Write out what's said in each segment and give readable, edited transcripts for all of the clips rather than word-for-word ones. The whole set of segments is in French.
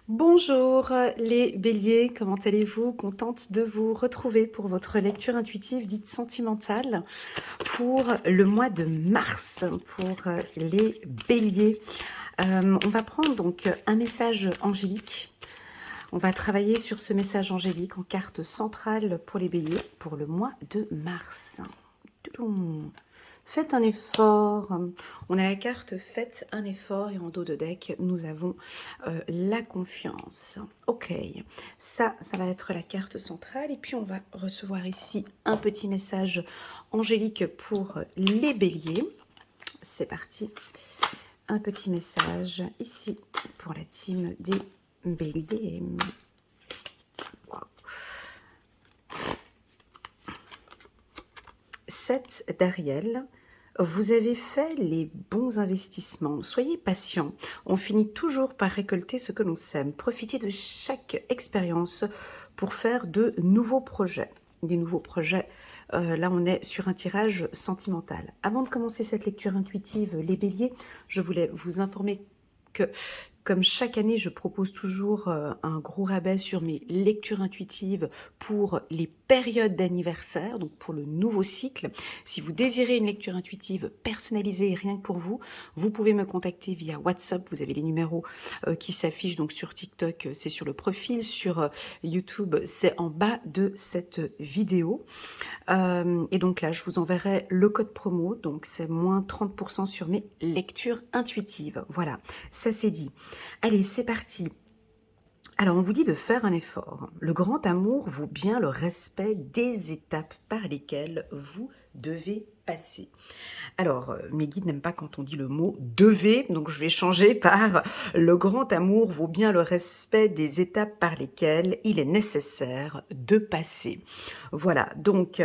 Bonjour les béliers, comment allez-vous? Contente de vous retrouver pour votre lecture intuitive dite sentimentale pour le mois de mars pour les béliers. On va prendre donc un message angélique. On va travailler sur ce message angélique en carte centrale pour les béliers pour le mois de mars. Toudoum. Faites un effort. On a la carte faites un effort et en dos de deck, nous avons la confiance. Ok, ça va être la carte centrale et puis on va recevoir ici un petit message angélique pour les béliers. C'est parti. Un petit message ici pour la team des béliers. Wow. 7 d'Ariel. Vous avez fait les bons investissements. Soyez patient. On finit toujours par récolter ce que l'on sème. Profitez de chaque expérience pour faire de nouveaux projets. Des nouveaux projets. Là, on est sur un tirage sentimental. Avant de commencer cette lecture intuitive, les béliers, je voulais vous informer que, comme chaque année, je propose toujours un gros rabais sur mes lectures intuitives pour les périodes d'anniversaire, donc pour le nouveau cycle. Si vous désirez une lecture intuitive personnalisée rien que pour vous, vous pouvez me contacter via WhatsApp. Vous avez les numéros qui s'affichent donc sur TikTok, c'est sur le profil, sur YouTube, c'est en bas de cette vidéo. Et donc là, je vous enverrai le code promo, donc c'est moins 30% sur mes lectures intuitives. Voilà, ça c'est dit. Allez, c'est parti. Alors, on vous dit de faire un effort. Le grand amour vaut bien le respect des étapes par lesquelles vous devez passer. Alors, mes guides n'aiment pas quand on dit le mot « devez », donc je vais changer par « le grand amour vaut bien le respect des étapes par lesquelles il est nécessaire de passer ». Voilà, donc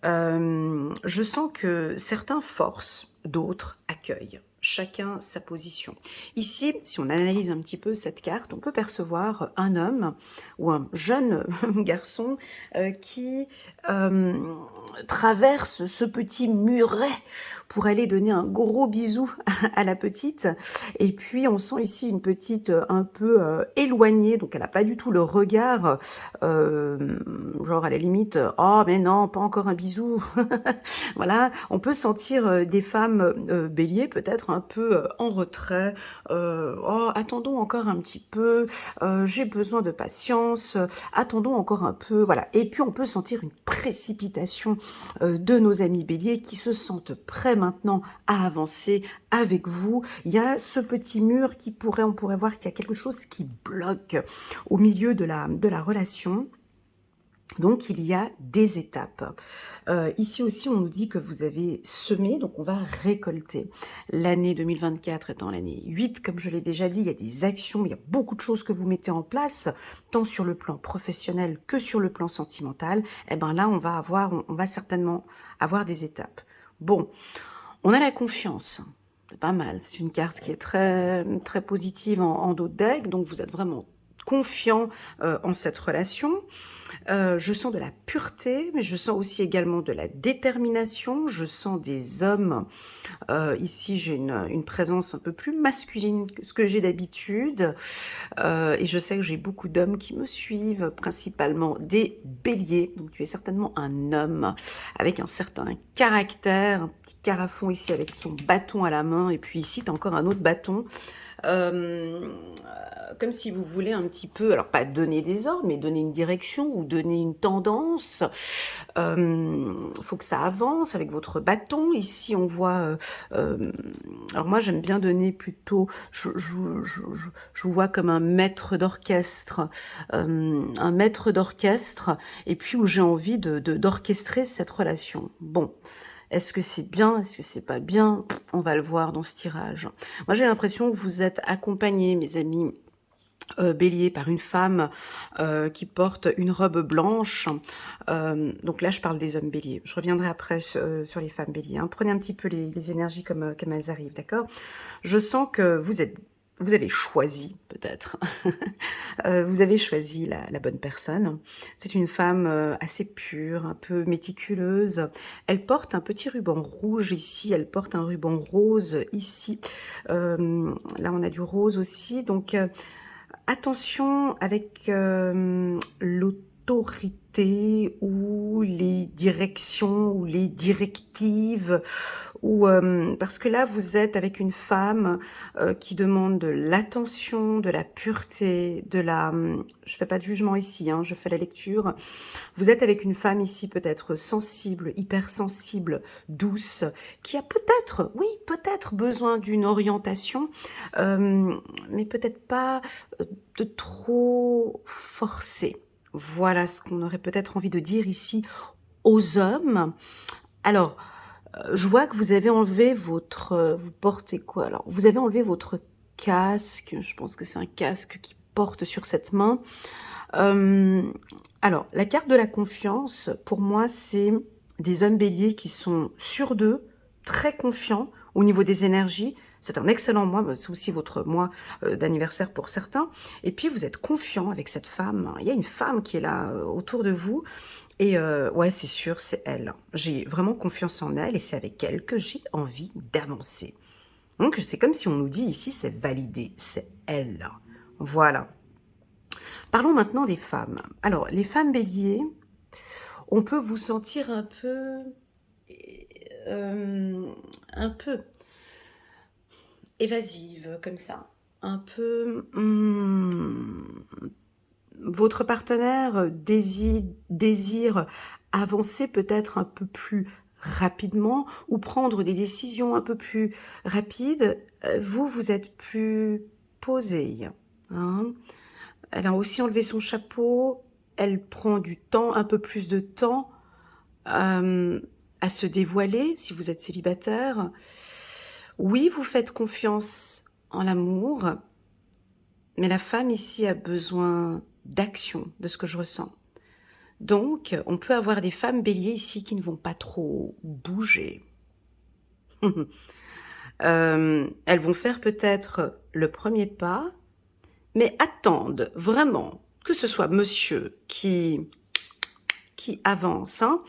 je sens que certains forcent, d'autres accueillent. Chacun sa position. Ici, si on analyse un petit peu cette carte, on peut percevoir un homme ou un jeune garçon qui traverse ce petit muret pour aller donner un gros bisou à la petite. Et puis, on sent ici une petite un peu éloignée, donc elle n'a pas du tout le regard, genre à la limite, « Oh, mais non, pas encore un bisou !» Voilà, on peut sentir des femmes béliers peut-être un peu en retrait. Oh, attendons encore un petit peu, j'ai besoin de patience, attendons encore un peu, voilà. Et puis on peut sentir une précipitation de nos amis béliers qui se sentent prêts maintenant à avancer avec vous. Il y a ce petit mur qui on pourrait voir qu'il y a quelque chose qui bloque au milieu de la relation. Donc, il y a des étapes. Ici aussi, on nous dit que vous avez semé, donc on va récolter. L'année 2024 étant l'année 8, comme je l'ai déjà dit, il y a des actions, il y a beaucoup de choses que vous mettez en place, tant sur le plan professionnel que sur le plan sentimental. Et bien là, on va certainement avoir des étapes. Bon, on a la confiance. C'est pas mal, c'est une carte qui est très, très positive en dos de deck, donc vous êtes vraiment confiant en cette relation. Je sens de la pureté, mais je sens aussi également de la détermination. Je sens des hommes. Ici, j'ai une présence un peu plus masculine que ce que j'ai d'habitude. Et je sais que j'ai beaucoup d'hommes qui me suivent, principalement des béliers. Donc, tu es certainement un homme avec un certain caractère, un petit carafon ici avec son bâton à la main. Et puis ici, tu as encore un autre bâton. Comme si vous voulez un petit peu, alors pas donner des ordres, mais donner une direction ou donner une tendance. Faut que ça avance avec votre bâton. Ici, on voit... alors moi, j'aime bien donner plutôt... Je vous vois comme un maître d'orchestre. Un maître d'orchestre. Et puis où j'ai envie d'orchestrer cette relation. Bon. Est-ce que c'est bien? Est-ce que c'est pas bien? On va le voir dans ce tirage. Moi, j'ai l'impression que vous êtes accompagnés, mes amis, bélier, par une femme qui porte une robe blanche. Donc là, je parle des hommes béliers. Je reviendrai après sur les femmes béliers. Hein. Prenez un petit peu les énergies comme elles arrivent, d'accord? Je sens que vous avez choisi, peut-être. Vous avez choisi la bonne personne. C'est une femme assez pure, un peu méticuleuse. Elle porte un petit ruban rouge ici, elle porte un ruban rose ici. Là, on a du rose aussi, donc... attention avec l'autorité ou les directions ou les directives ou parce que là, vous êtes avec une femme, qui demande de l'attention, de la pureté, de la, je fais pas de jugement ici, hein, je fais la lecture. Vous êtes avec une femme ici peut-être sensible, hypersensible, douce, qui a peut-être, oui, peut-être besoin d'une orientation, mais peut-être pas, de trop forcer. Voilà ce qu'on aurait peut-être envie de dire ici aux hommes. Alors, je vois que vous avez enlevé votre, vous portez quoi alors? Vous avez enlevé votre casque, je pense que c'est un casque qui porte sur cette main. Hem, alors la carte de la confiance, pour moi, c'est des hommes béliers qui sont sûrs d'eux, très confiants au niveau des énergies. C'est un excellent mois, bah, c'est aussi votre mois, d'anniversaire pour certains et puis vous êtes confiants avec cette femme. Il y a une femme qui est là, autour de vous et ouais, c'est sûr, c'est elle. J'ai vraiment confiance en elle et c'est avec elle que j'ai envie d'avancer. Donc c'est comme si on nous dit ici: «C'est validé, c'est elle». Voilà. Parlons maintenant des femmes. Alors, les femmes béliers, on peut vous sentir un peu évasive comme ça, un peu, votre partenaire désire avancer peut-être un peu plus rapidement ou prendre des décisions un peu plus rapides. Vous, vous êtes plus posée, hein. Elle a aussi enlevé son chapeau, elle prend du temps, un peu plus de temps, à se dévoiler si vous êtes célibataire. Oui, vous faites confiance en l'amour, mais la femme ici a besoin d'action, de ce que je ressens. Donc, on peut avoir des femmes béliers ici qui ne vont pas trop bouger. Elles vont faire peut-être le premier pas, mais attendent vraiment que ce soit monsieur qui avance, hein.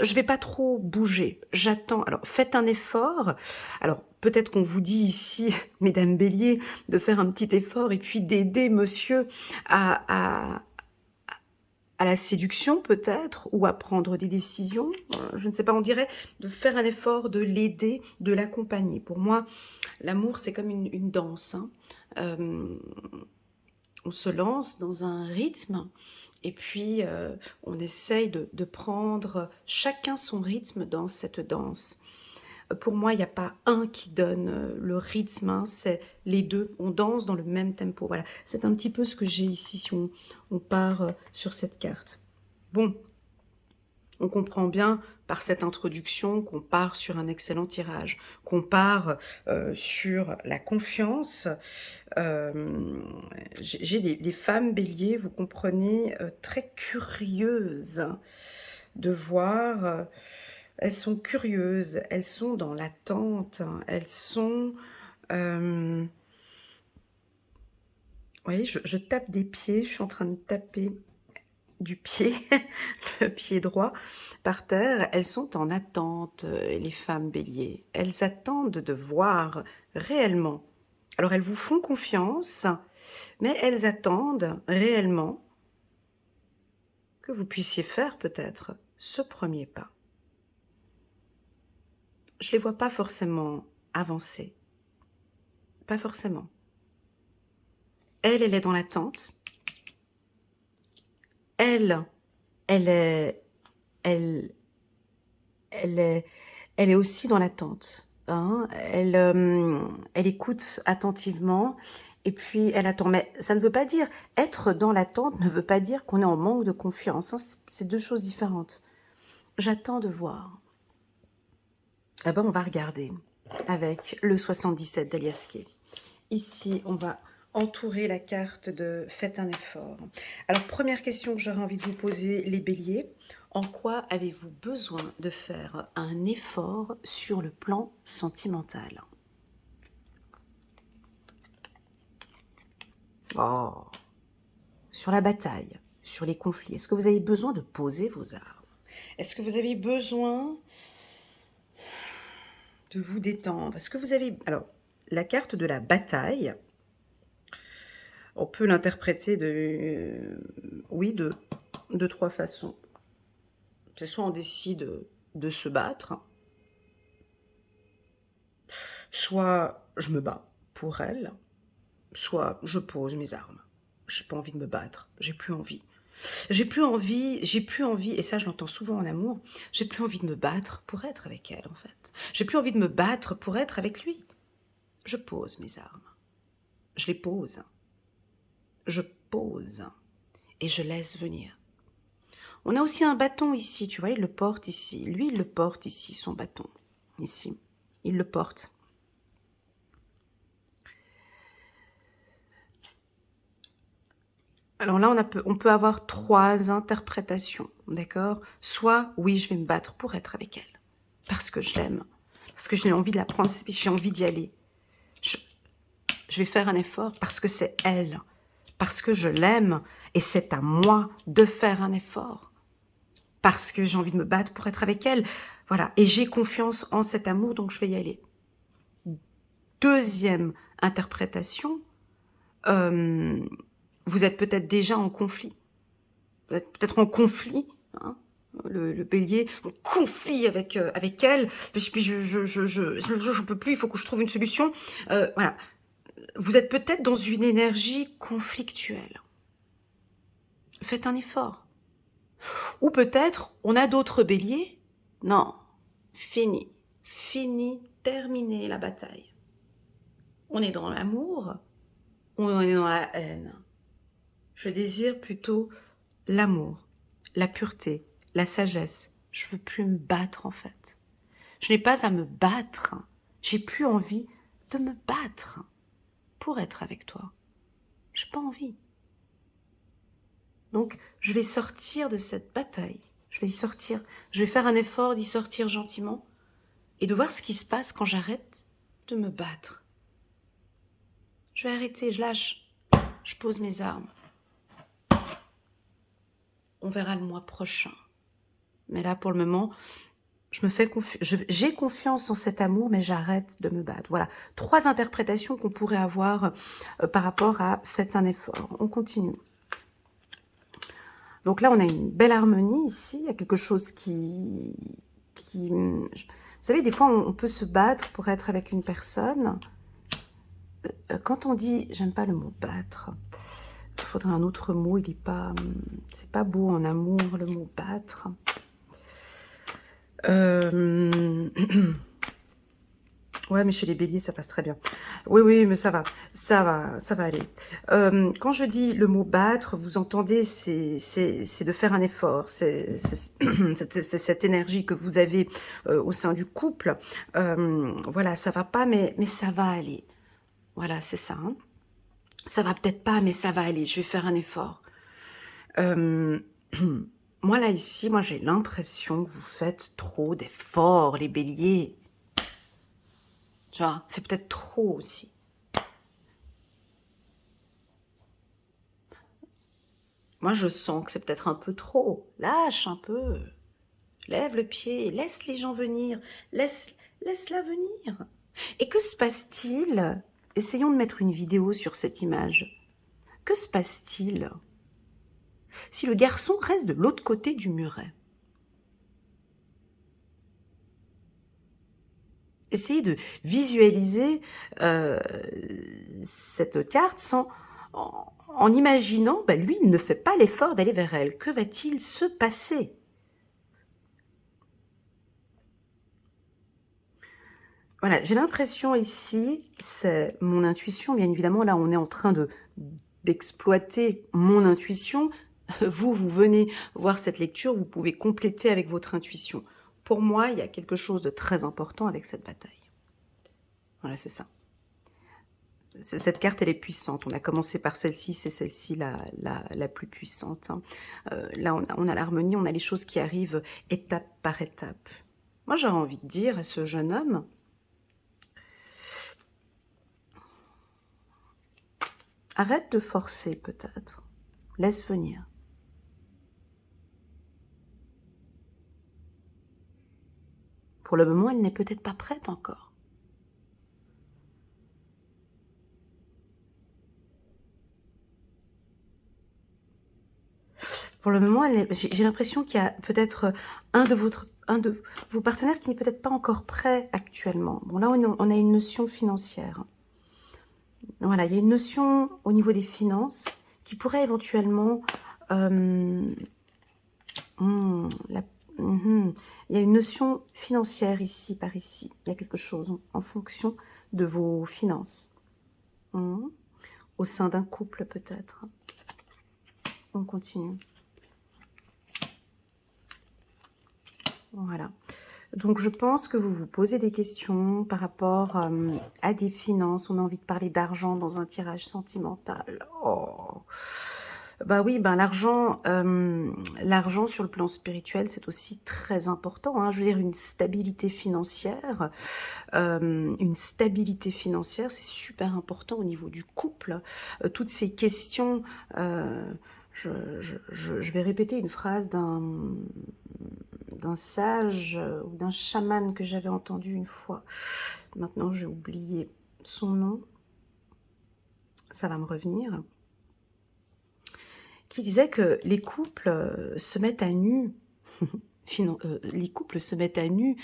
Je vais pas trop bouger, j'attends. Alors faites un effort. Alors peut-être qu'on vous dit ici, mesdames bélier, de faire un petit effort et puis d'aider monsieur à à la séduction peut-être ou à prendre des décisions, je ne sais pas, on dirait de faire un effort, de l'aider, de l'accompagner. Pour moi, l'amour, c'est comme une danse, hein. Hem, on se lance dans un rythme et puis, on essaye de prendre chacun son rythme dans cette danse. Pour moi, il n'y a pas un qui donne, le rythme, hein, c'est les 2. On danse dans le même tempo. Voilà, c'est un petit peu ce que j'ai ici si on part, sur cette carte. Bon, on comprend bien par cette introduction qu'on part sur un excellent tirage, qu'on part, sur la confiance. Hem, j'ai des femmes béliers, vous comprenez, très curieuses de voir, elles sont curieuses, elles sont dans l'attente, hein, elles sont, hem, vous voyez, je tape des pieds, je suis en train de taper du pied, le pied droit par terre. Elles sont en attente, les femmes béliers. Elles attendent de voir réellement. Alors elles vous font confiance, mais elles attendent réellement que vous puissiez faire peut-être ce premier pas. Je les vois pas forcément avancer, pas forcément. Elle est dans l'attente. Elle, elle est elle elle est elle est aussi dans l'attente, hein. Elle écoute attentivement et puis elle attend. Mais ça ne veut pas dire être dans l'attente ne veut pas dire qu'on est en manque de confiance, hein, c'est 2 choses différentes. J'attends de voir. Eh ben, on va regarder avec le 77 d'Aliasquet. Ici, on va entourer la carte de «Faites un effort». Alors, première question que j'aurais envie de vous poser, les béliers. En quoi avez-vous besoin de faire un effort sur le plan sentimental? Oh! Sur la bataille, sur les conflits. Est-ce que vous avez besoin de poser vos armes? Est-ce que vous avez besoin de vous détendre? Est-ce que vous avez... Alors, la carte de la bataille, On peut l'interpréter oui, de 3 façons. C'est soit on décide de se battre, soit je me bats pour elle, soit je pose mes armes. J'ai pas envie de me battre, j'ai plus envie. J'ai plus envie, et ça je l'entends souvent en amour, j'ai plus envie de me battre pour être avec elle en fait. J'ai plus envie de me battre pour être avec lui. Je pose mes armes. Je les pose. Je pose. Et je laisse venir. On a aussi un bâton ici, tu vois, il le porte ici. Lui, il le porte ici, son bâton. Ici. Il le porte. Alors là, on peut avoir 3 interprétations, d'accord? Soit, oui, je vais me battre pour être avec elle, parce que je l'aime, parce que j'ai envie de la prendre, j'ai envie d'y aller. Je vais faire un effort parce que c'est elle, parce que je l'aime, et c'est à moi de faire un effort, parce que j'ai envie de me battre pour être avec elle. Voilà, et j'ai confiance en cet amour, donc je vais y aller. Deuxième interprétation, vous êtes peut-être déjà en conflit. Vous êtes peut-être en conflit, hein, le bélier, en conflit avec elle. Puis je peux plus, il faut que je trouve une solution. Voilà. Vous êtes peut-être dans une énergie conflictuelle. Faites un effort. Ou peut-être, on a d'autres béliers. Non, fini. Fini, terminé la bataille. On est dans l'amour, ou on est dans la haine. Je désire plutôt l'amour, la pureté, la sagesse. Je veux plus me battre en fait. Je n'ai pas à me battre. J'ai plus envie de me battre pour être avec toi. J'ai pas envie. Donc, je vais sortir de cette bataille. Je vais y sortir. Je vais faire un effort d'y sortir gentiment et de voir ce qui se passe quand j'arrête de me battre. Je vais arrêter, je lâche. Je pose mes armes. On verra le mois prochain. Mais là, pour le moment, j'ai confiance en cet amour, mais j'arrête de me battre. Voilà, 3 interprétations qu'on pourrait avoir par rapport à faites un effort. On continue. Donc là, on a une belle harmonie ici. Il y a quelque chose vous savez, des fois, on peut se battre pour être avec une personne. Quand on dit, j'aime pas le mot battre, il faudrait un autre mot, il est pas, c'est pas beau en amour, le mot battre. Ouais, mais chez les béliers, ça passe très bien. Oui, oui, mais ça va aller. Quand je dis le mot battre, vous entendez, c'est de faire un effort. C'est cette énergie que vous avez au sein du couple. Voilà, ça va pas, mais ça va aller. Voilà, c'est ça. Hein. Ça va peut-être pas, mais ça va aller. Je vais faire un effort. Moi, là, ici, moi, j'ai l'impression que vous faites trop d'efforts, les béliers. Tu vois, c'est peut-être trop aussi. Moi, je sens que c'est peut-être un peu trop. Lâche un peu. Lève le pied. Laisse les gens venir. Laisse-la venir. Et que se passe-t-il? Essayons de mettre une vidéo sur cette image. Que se passe-t-il si le garçon reste de l'autre côté du muret? Essayez de visualiser cette carte en imaginant, lui, il ne fait pas l'effort d'aller vers elle. Que va-t-il se passer? Voilà, j'ai l'impression ici, c'est mon intuition, bien évidemment, là on est en train d'exploiter mon intuition. Vous venez voir cette lecture, vous pouvez compléter avec votre intuition. Pour moi, il y a quelque chose de très important avec cette bataille. Voilà, c'est ça. Cette carte, elle est puissante. On a commencé par celle-ci, c'est celle-ci la plus puissante. Hein. Là, on a l'harmonie, on a les choses qui arrivent étape par étape. Moi, j'aurais envie de dire à ce jeune homme, arrête de forcer peut-être. Laisse venir. Pour le moment, elle n'est peut-être pas prête encore. Pour le moment, j'ai l'impression qu'il y a peut-être un de vos partenaires qui n'est peut-être pas encore prêt actuellement. Bon, là, on a une notion financière. Voilà, il y a une notion au niveau des finances qui pourrait éventuellement... euh, la- il y a une notion financière ici, par ici. Il y a quelque chose en fonction de vos finances. Mhm. Au sein d'un couple, peut-être. On continue. Voilà. Donc, je pense que vous vous posez des questions par rapport à des finances. On a envie de parler d'argent dans un tirage sentimental. Oh. Bah oui, ben l'argent sur le plan spirituel, c'est aussi très important, hein. Je veux dire, une stabilité financière, c'est super important au niveau du couple. Toutes ces questions, euh, je vais répéter une phrase d'un sage ou d'un chaman que j'avais entendu une fois. Maintenant, j'ai oublié son nom. Ça va me revenir. Qui disait que les couples se mettent à nu. Les couples se mettent à nu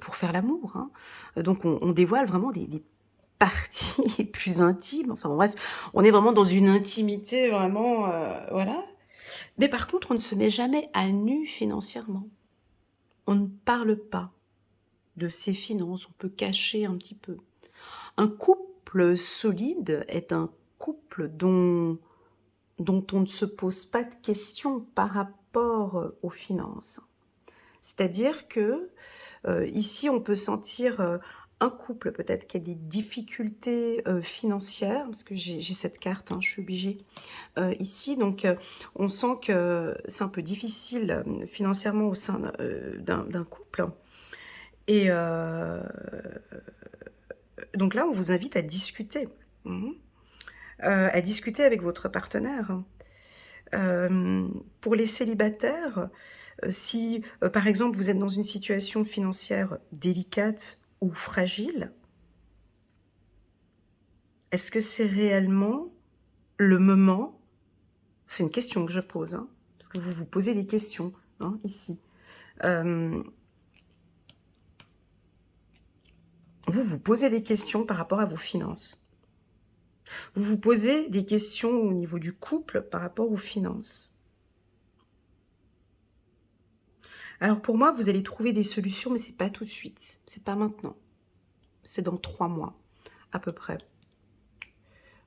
pour faire l'amour, hein. Donc, on dévoile vraiment des parties les plus intimes. Enfin, bon, bref, on est vraiment dans une intimité vraiment, voilà. Mais par contre, on ne se met jamais à nu financièrement. On ne parle pas de ses finances, on peut cacher un petit peu. Un couple solide est un couple dont on ne se pose pas de questions par rapport aux finances. C'est-à-dire que ici, on peut sentir un couple peut-être qui a des difficultés financières, parce que j'ai cette carte, hein, je suis obligée ici. Donc, on sent que c'est un peu difficile financièrement au sein d'un couple. Et donc là, on vous invite à discuter. Mhm. À discuter avec votre partenaire. Pour les célibataires, si par exemple vous êtes dans une situation financière délicate ou fragile, est-ce que c'est réellement le moment? C'est une question que je pose, hein, parce que vous vous posez des questions, hein, ici. Euh, vous vous posez des questions par rapport à vos finances. Vous vous posez des questions au niveau du couple par rapport aux finances. Alors pour moi, vous allez trouver des solutions, mais c'est pas tout de suite. C'est pas maintenant. C'est dans 3 mois, à peu près.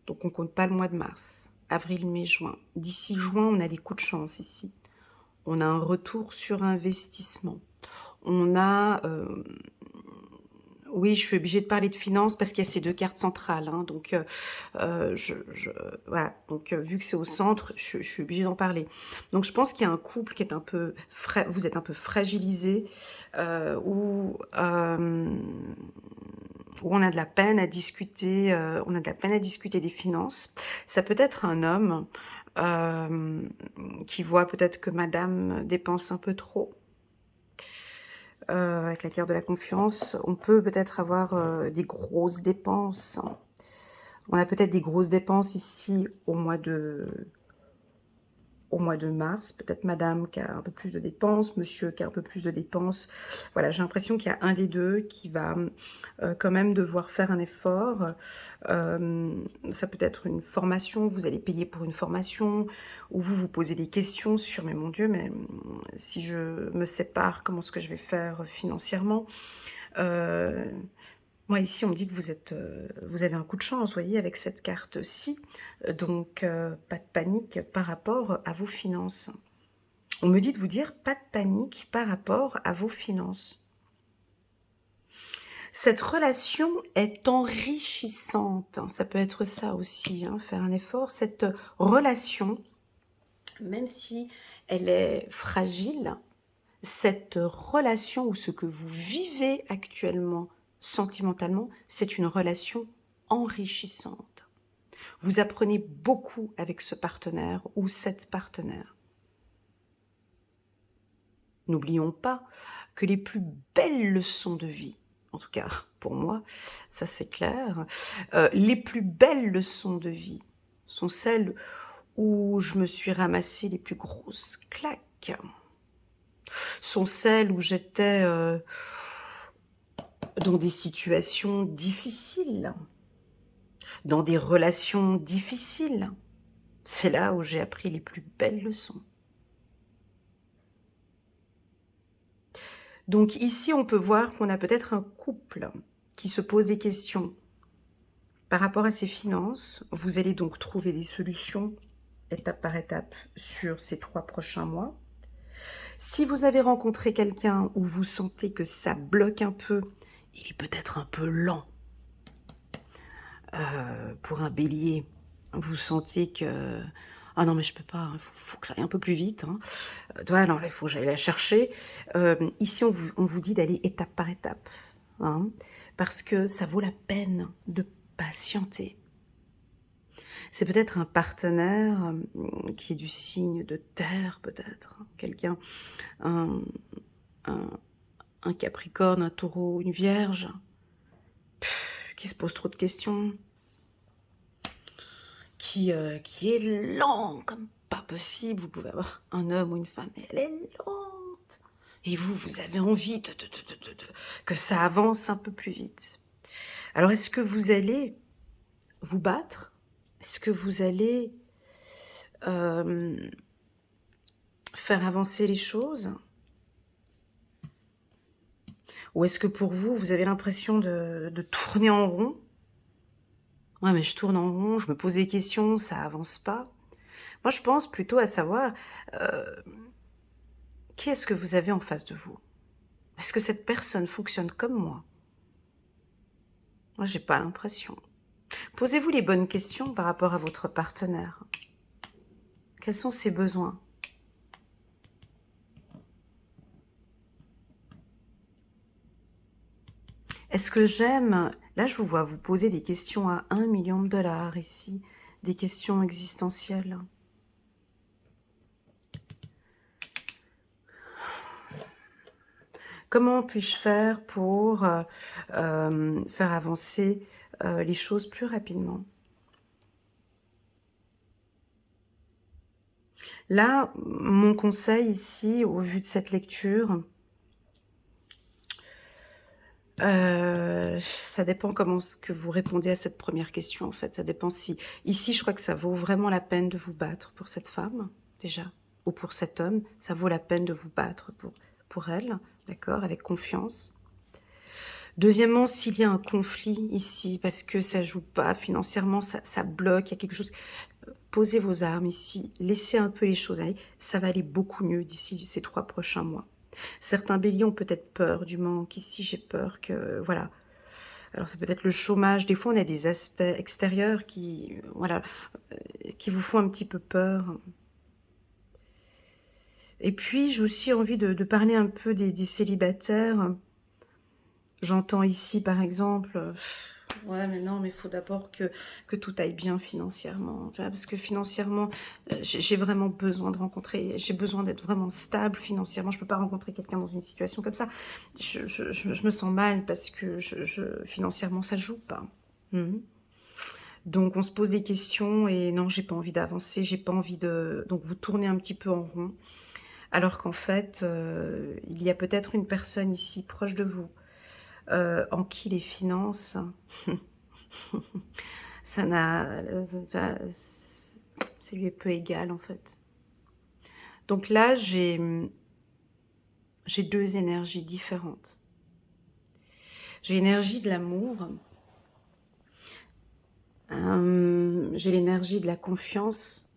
Donc on compte pas le mois de mars. Avril, mai, juin. D'ici juin, on a des coups de chance ici. On a un retour sur investissement. On a... oui, je suis obligée de parler de finances parce qu'il y a ces deux cartes centrales, hein. Donc, voilà. Donc, vu que c'est au centre, je suis obligée d'en parler. Donc, je pense qu'il y a un couple qui est un peu... Vous êtes un peu fragilisé, où on a de la peine à discuter, des finances. Ça peut être un homme qui voit peut-être que madame dépense un peu trop. Avec la carte de la confiance, on peut peut-être avoir des grosses dépenses. On a peut-être des grosses dépenses ici au mois de mars, peut-être madame qui a un peu plus de dépenses, monsieur qui a un peu plus de dépenses. Voilà, j'ai l'impression qu'il y a un des deux qui va quand même devoir faire un effort. Ça peut être une formation, vous allez payer pour une formation, ou vous vous posez des questions sur, mais mon Dieu, mais si je me sépare, comment est-ce que je vais faire financièrement? Moi, ici, on me dit que vous avez un coup de chance, vous voyez, avec cette carte-ci. Donc, pas de panique par rapport à vos finances. On me dit de vous dire pas de panique par rapport à vos finances. Cette relation est enrichissante. Ça peut être ça aussi, hein, faire un effort. Cette relation, même si elle est fragile, cette relation ou ce que vous vivez actuellement sentimentalement, c'est une relation enrichissante. Vous apprenez beaucoup avec ce partenaire ou cette partenaire. N'oublions pas que les plus belles leçons de vie, en tout cas pour moi, ça c'est clair, les plus belles leçons de vie sont celles où je me suis ramassé les plus grosses claques sont celles où j'étais dans des situations difficiles, dans des relations difficiles. C'est là où j'ai appris les plus belles leçons. Donc ici, on peut voir qu'on a peut-être un couple qui se pose des questions par rapport à ses finances. Vous allez donc trouver des solutions étape par étape sur ces 3 prochains mois. Si vous avez rencontré quelqu'un où vous sentez que ça bloque un peu, il est peut-être un peu lent. Pour un bélier, vous sentez que ah non mais je peux pas, il faut que ça aille un peu plus vite, hein. Ouais, non, il faut que j'aille la chercher. Ici, on vous dit d'aller étape par étape, hein, parce que ça vaut la peine de patienter. C'est peut-être un partenaire qui est du signe de terre, peut-être, hein, quelqu'un, un, un, un capricorne, un taureau, une vierge, qui se pose trop de questions, qui est lent comme pas possible. Vous pouvez avoir un homme ou une femme, mais elle est lente. Et vous avez envie que ça avance un peu plus vite. Alors, est-ce que vous allez vous battre? Est-ce que vous allez faire avancer les choses? Ou est-ce que pour vous, vous avez l'impression de tourner en rond? Ouais, mais je tourne en rond, je me pose des questions, ça avance pas. Moi, je pense plutôt à savoir qui est-ce que vous avez en face de vous? Est-ce que cette personne fonctionne comme moi? Moi, j'ai pas l'impression. Posez-vous les bonnes questions par rapport à votre partenaire. Quels sont ses besoins? Est-ce que j'aime... Là, je vous vois vous poser des questions à 1 million de dollars ici, des questions existentielles. Comment puis-je faire pour faire avancer les choses plus rapidement? Là, mon conseil ici, au vu de cette lecture, ça dépend comment ce que vous répondez à cette première question, en fait. Ça dépend si ici, je crois que ça vaut vraiment la peine de vous battre pour cette femme, déjà, ou pour cet homme. Ça vaut la peine de vous battre pour elle, d'accord, avec confiance. Deuxièmement, s'il y a un conflit ici, parce que ça joue pas financièrement, ça bloque, il y a quelque chose, posez vos armes ici, laissez un peu les choses aller. Ça va aller beaucoup mieux d'ici ces 3 prochains mois. Certains béliers ont peut-être peur du manque. Ici, j'ai peur que, voilà. Alors, c'est peut-être le chômage. Des fois, on a des aspects extérieurs qui, voilà, qui vous font un petit peu peur. Et puis, j'ai aussi envie de parler un peu des célibataires. J'entends ici, par exemple, ouais, mais non, mais il faut d'abord que tout aille bien financièrement. Tu vois, parce que financièrement, j'ai vraiment besoin de rencontrer, j'ai besoin d'être vraiment stable financièrement. Je ne peux pas rencontrer quelqu'un dans une situation comme ça. Je me sens mal parce que financièrement, ça ne joue pas. Mhm. Donc, on se pose des questions et non, j'ai pas envie d'avancer, j'ai pas envie de... Donc, vous tournez un petit peu en rond. Alors qu'en fait, il y a peut-être une personne ici proche de vous en qui les finances, ça n'a, ça lui est peu égal en fait. Donc là, j'ai 2 énergies différentes. J'ai l'énergie de l'amour, j'ai l'énergie de la confiance,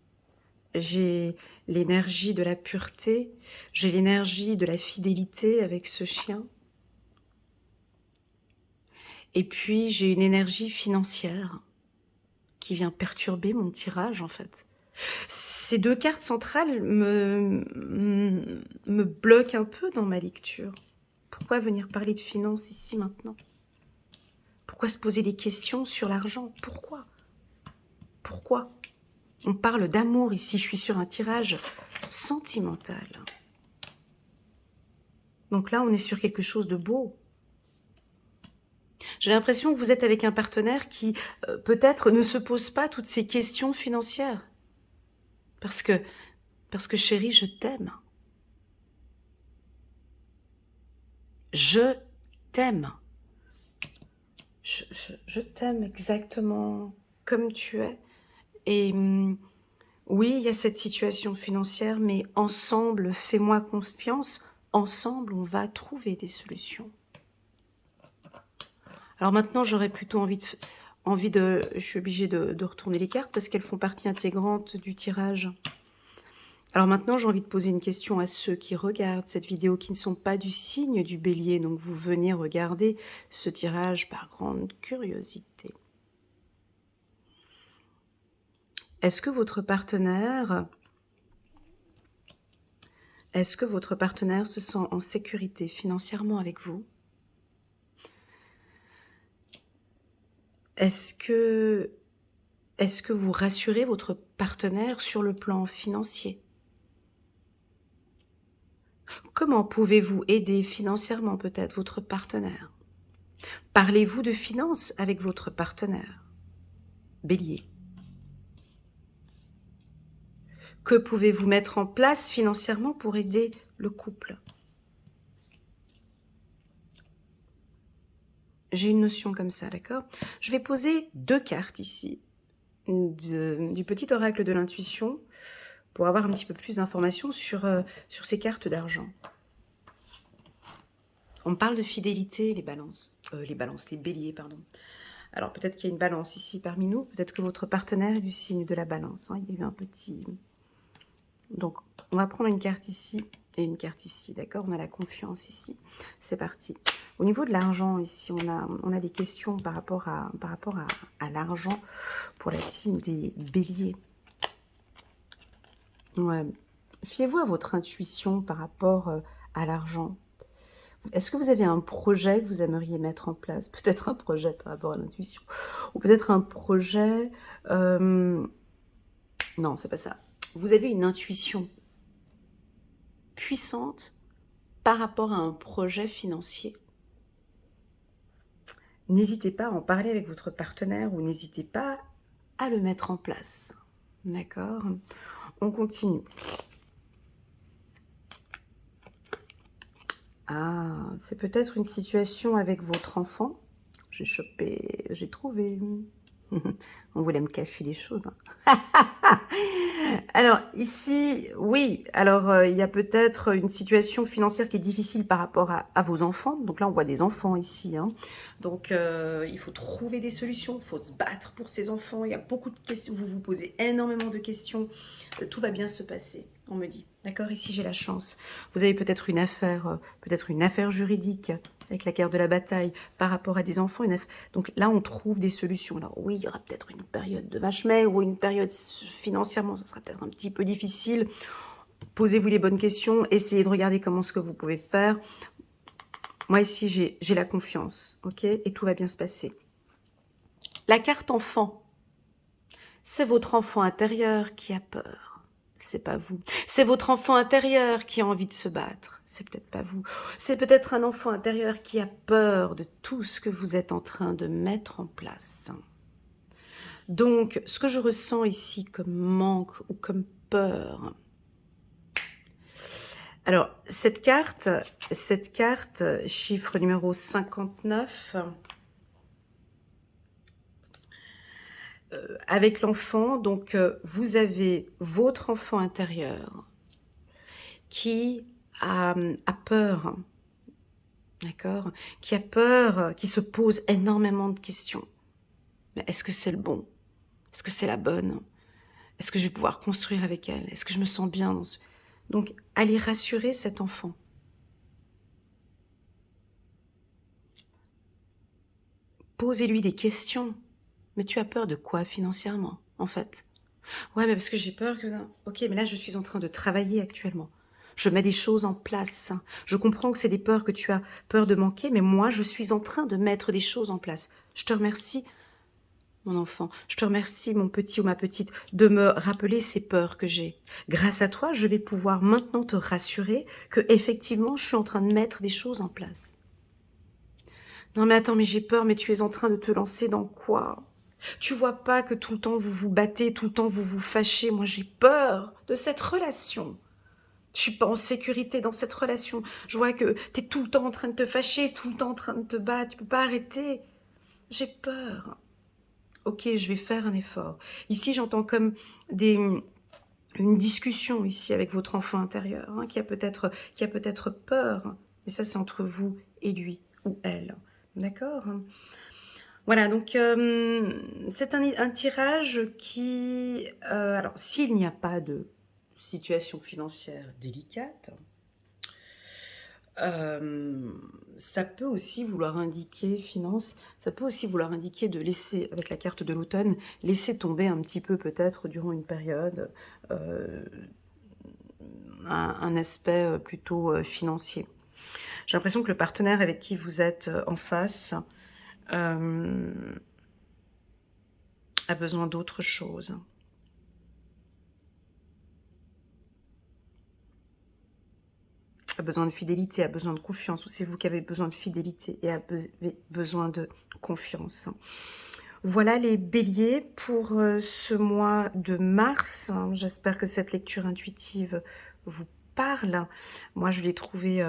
j'ai l'énergie de la pureté, j'ai l'énergie de la fidélité avec ce chien. Et puis, j'ai une énergie financière qui vient perturber mon tirage, en fait. Ces 2 cartes centrales me bloquent un peu dans ma lecture. Pourquoi venir parler de finances ici, maintenant? Pourquoi se poser des questions sur l'argent? Pourquoi? Pourquoi? On parle d'amour ici, je suis sur un tirage sentimental. Donc là, on est sur quelque chose de beau. J'ai l'impression que vous êtes avec un partenaire qui, peut-être, ne se pose pas toutes ces questions financières. Parce que, chérie, je t'aime. Je t'aime. Je t'aime exactement comme tu es. Et oui, il y a cette situation financière, mais ensemble, fais-moi confiance. Ensemble, on va trouver des solutions. Alors maintenant, j'aurais plutôt je suis obligée de retourner les cartes parce qu'elles font partie intégrante du tirage. Alors maintenant, j'ai envie de poser une question à ceux qui regardent cette vidéo, qui ne sont pas du signe du Bélier. Donc vous venez regarder ce tirage par grande curiosité. Est-ce que votre partenaire se sent en sécurité financièrement avec vous? Est-ce que vous rassurez votre partenaire sur le plan financier? Comment pouvez-vous aider financièrement peut-être votre partenaire? Parlez-vous de finances avec votre partenaire? Bélier. Que pouvez-vous mettre en place financièrement pour aider le couple? J'ai une notion comme ça, d'accord? Je vais poser 2 cartes ici, du petit oracle de l'intuition, pour avoir un petit peu plus d'informations sur ces cartes d'argent. On parle de fidélité, les béliers, pardon. Alors peut-être qu'il y a une balance ici parmi nous, peut-être que votre partenaire est du signe de la balance, hein. Il y a eu un petit... Donc on va prendre une carte ici et une carte ici, d'accord? On a la confiance ici, c'est parti. Au niveau de l'argent, ici, on a des questions par rapport à l'argent pour la team des béliers. Ouais. Fiez-vous à votre intuition par rapport à l'argent. Est-ce que vous avez un projet que vous aimeriez mettre en place? Peut-être un projet par rapport à l'intuition. Ou peut-être un projet... Non, c'est pas ça. Vous avez une intuition puissante par rapport à un projet financier. N'hésitez pas à en parler avec votre partenaire ou n'hésitez pas à le mettre en place. D'accord? On continue. Ah, c'est peut-être une situation avec votre enfant. J'ai trouvé. On voulait me cacher des choses. Hein. Alors ici, oui, alors il y a peut-être une situation financière qui est difficile par rapport à vos enfants. Donc là, on voit des enfants ici. Hein. Donc il faut trouver des solutions, il faut se battre pour ces enfants. Il y a beaucoup de questions, vous vous posez énormément de questions. Tout va bien se passer, on me dit. D'accord, ici j'ai la chance. Vous avez peut-être une affaire juridique avec la carte de la bataille par rapport à des enfants. Donc là, on trouve des solutions. Alors oui, il y aura peut-être une période de vache maigre ou une période financièrement, ça sera peut-être un petit peu difficile. Posez-vous les bonnes questions, essayez de regarder comment ce que vous pouvez faire. Moi ici, j'ai la confiance, ok? Et tout va bien se passer. La carte enfant, c'est votre enfant intérieur qui a peur. C'est pas vous. C'est votre enfant intérieur qui a envie de se battre. C'est peut-être pas vous. C'est peut-être un enfant intérieur qui a peur de tout ce que vous êtes en train de mettre en place. Donc, ce que je ressens ici comme manque ou comme peur. Alors, cette carte, chiffre numéro 59, avec l'enfant, donc vous avez votre enfant intérieur qui a peur, d'accord? Qui a peur, qui se pose énormément de questions. Mais est-ce que c'est le bon? Est-ce que c'est la bonne? Est-ce que je vais pouvoir construire avec elle? Est-ce que je me sens bien dans ce... Donc, allez rassurer cet enfant. Posez-lui des questions. Mais tu as peur de quoi financièrement, en fait? Ouais, mais parce que j'ai peur que... Ok, mais là, je suis en train de travailler actuellement. Je mets des choses en place. Je comprends que c'est des peurs que tu as peur de manquer, mais moi, je suis en train de mettre des choses en place. Je te remercie, mon enfant. Je te remercie, mon petit ou ma petite, de me rappeler ces peurs que j'ai. Grâce à toi, je vais pouvoir maintenant te rassurer que effectivement, je suis en train de mettre des choses en place. Non, mais attends, mais j'ai peur, mais tu es en train de te lancer dans quoi? Tu vois pas que tout le temps vous vous battez, tout le temps vous vous fâchez? Moi, j'ai peur de cette relation. Je suis pas en sécurité dans cette relation. Je vois que tu es tout le temps en train de te fâcher, tout le temps en train de te battre, tu peux pas arrêter. J'ai peur. OK, je vais faire un effort. Ici, j'entends comme des une discussion ici avec votre enfant intérieur, hein, qui a peut-être peur, mais ça, c'est entre vous et lui ou elle. D'accord? Voilà, donc c'est un tirage qui, alors s'il n'y a pas de situation financière délicate, ça peut aussi vouloir indiquer finance, ça peut aussi vouloir indiquer de laisser, avec la carte de l'automne, laisser tomber un petit peu peut-être durant une période, heu, un aspect, plutôt, financier. J'ai l'impression que le partenaire avec qui vous êtes, en face, hem, a besoin d'autre chose. A besoin de fidélité, a besoin de confiance, ou c'est vous qui avez besoin de fidélité et avez besoin de confiance. Voilà les béliers pour, ce mois de mars. J'espère que cette lecture intuitive vous parle. Moi, je l'ai trouvée,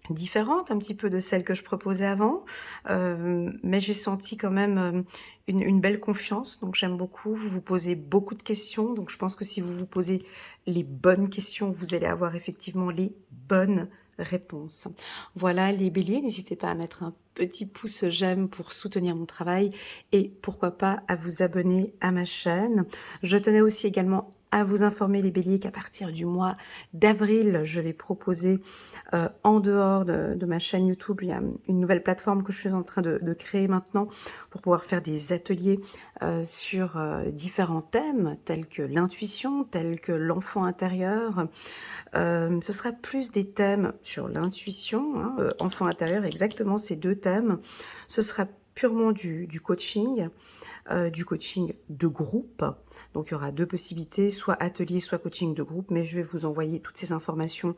différente un petit peu de celle que je proposais avant, mais j'ai senti quand même, une belle confiance, donc j'aime beaucoup. Vous vous posez beaucoup de questions, donc je pense que si vous vous posez les bonnes questions, vous allez avoir effectivement les bonnes réponses. Voilà les béliers, n'hésitez pas à mettre un petit pouce j'aime pour soutenir mon travail et pourquoi pas à vous abonner à ma chaîne. Je tenais aussi également à vous informer les béliers qu'à partir du mois d'avril, je vais proposer en dehors de ma chaîne YouTube, il y a une nouvelle plateforme que je suis en train de créer maintenant pour pouvoir faire des ateliers sur différents thèmes tels que l'intuition, tels que l'enfant intérieur. Ce sera plus des thèmes sur l'intuition, hein, enfant intérieur, exactement ces deux thèmes. Ce sera purement du coaching de groupe. Donc il y aura deux possibilités, soit atelier, soit coaching de groupe, mais je vais vous envoyer toutes ces informations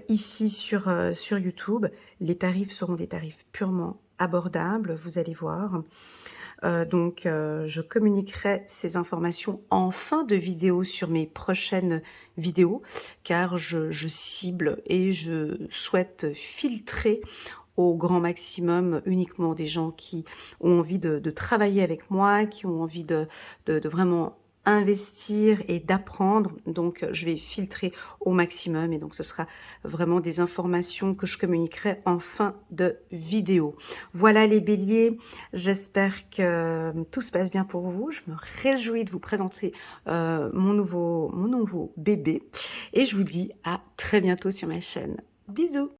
ici sur YouTube. Les tarifs seront des tarifs purement abordables, vous allez voir. Donc je communiquerai ces informations en fin de vidéo sur mes prochaines vidéos, car je cible et je souhaite filtrer au grand maximum uniquement des gens qui ont envie de travailler avec moi, qui ont envie de vraiment investir et d'apprendre. Donc, je vais filtrer au maximum et donc ce sera vraiment des informations que je communiquerai en fin de vidéo. Voilà les béliers, j'espère que tout se passe bien pour vous. Je me réjouis de vous présenter mon nouveau bébé et je vous dis à très bientôt sur ma chaîne. Bisous!